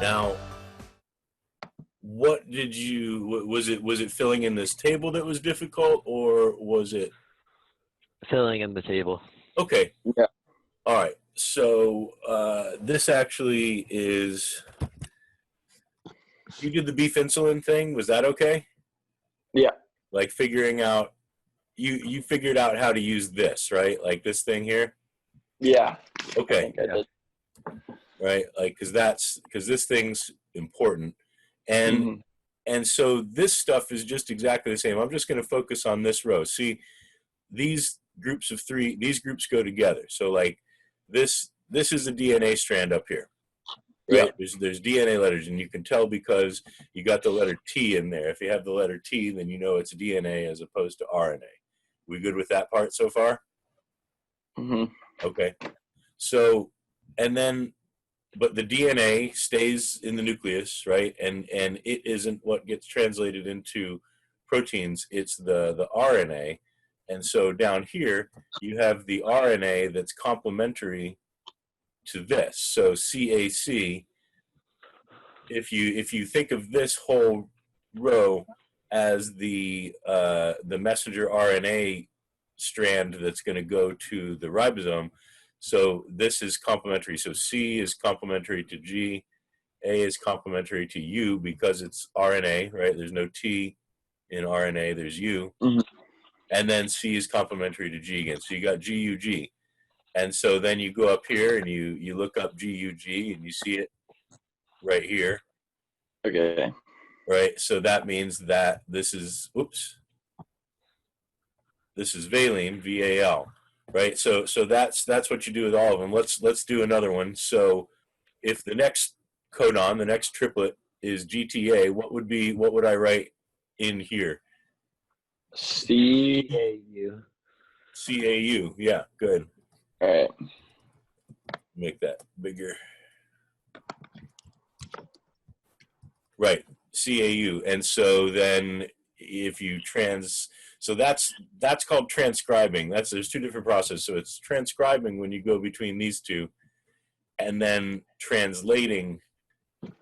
Now, what did you, was it filling in this table that was difficult, or was it? Filling in the table. Okay. Yeah. All right. So this actually is, you did the beef insulin thing. Was that okay? Yeah. Like figuring out, you figured out how to use this, right? Like this thing here? Yeah. Okay. I think I did. Right? Like, because this thing's important. And and so this stuff is just exactly the same. I'm just going to focus on this row. See, these groups of three, these groups go together. So like this is a DNA strand up here, right? Yeah. There's DNA letters, and you can tell because you got the letter T in there. If you have the letter T, then you know it's DNA as opposed to RNA. We good with that part so far? Okay. So, and then, but the DNA stays in the nucleus, right? And it isn't what gets translated into proteins, it's the RNA. And so down here, you have the RNA that's complementary to this. So CAC, if you think of this whole row as the messenger RNA strand that's going to go to the ribosome, so this is complementary. So C is complementary to G, A is complementary to U because it's RNA, right? There's no T in RNA, there's U. And then C is complementary to G again. So you got GUG. And so then you go up here and you look up GUG and you see it right here. Okay. Right? So that means that this is, this is valine, VAL. Right? So that's what you do with all of them. Let's do another one. So if the next codon, the next triplet is GTA, what would I write in here? CAU. CAU. Yeah, good. All right. Make that bigger. Right, CAU. And so then if you so that's called transcribing. There's two different processes. So it's transcribing when you go between these two, and then translating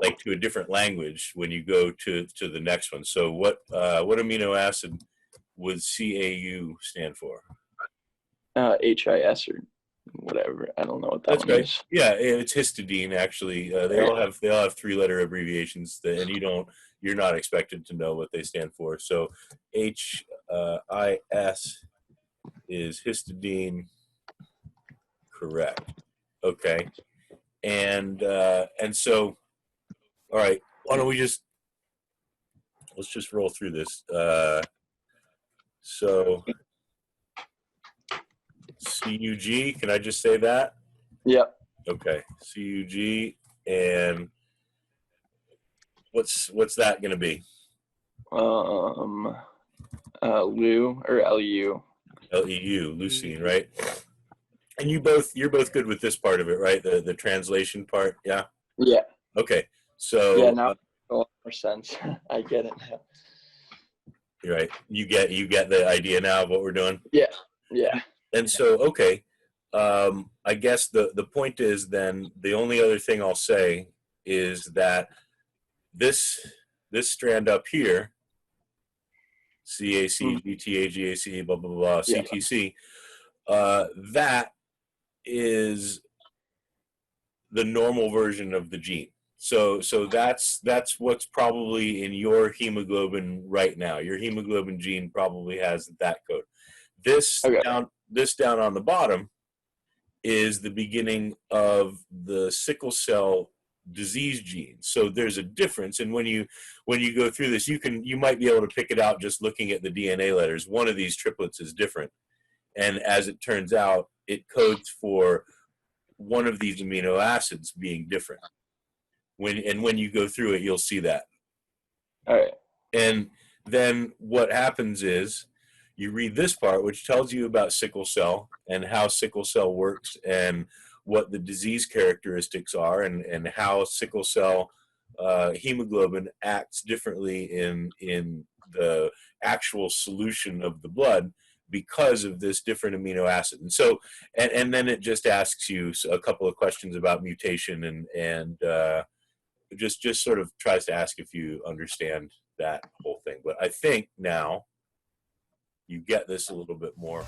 like to a different language when you go to the next one. So what amino acid would CAU stand for? HIS or whatever. I don't know what that one is. Yeah, it's histidine actually. They all have 3-letter abbreviations, and you're not expected to know what they stand for. So HIS is histidine, correct? Okay, and so, all right. Why don't we let's just roll through this. So CUG, can I just say that? Yep. Okay, CUG, and what's that going to be? Leu or LEU. LEU, leucine, right? And you're both good with this part of it, right? The translation part, yeah. Yeah. Okay, so yeah, now it makes a lot more sense. I get it now. You're right. You get the idea now of what we're doing. Yeah. Yeah. And so, okay, I guess the point is then the only other thing I'll say is that this strand up here, CAC, GTA, GAC, blah, blah, blah, CTC, that is the normal version of the gene. So that's what's probably in your hemoglobin right now. Your hemoglobin gene probably has that code. This down on the bottom is the beginning of the sickle cell disease gene. So there's a difference, and when you go through this, you might be able to pick it out just looking at the DNA letters. One of these triplets is different, and as it turns out, it codes for one of these amino acids being different. When you go through it, you'll see that. All right. And then what happens is you read this part, which tells you about sickle cell and how sickle cell works and what the disease characteristics are and how sickle cell hemoglobin acts differently in the actual solution of the blood because of this different amino acid. And so, and then it just asks you a couple of questions about mutation and just sort of tries to ask if you understand that whole thing. But I think now you get this a little bit more.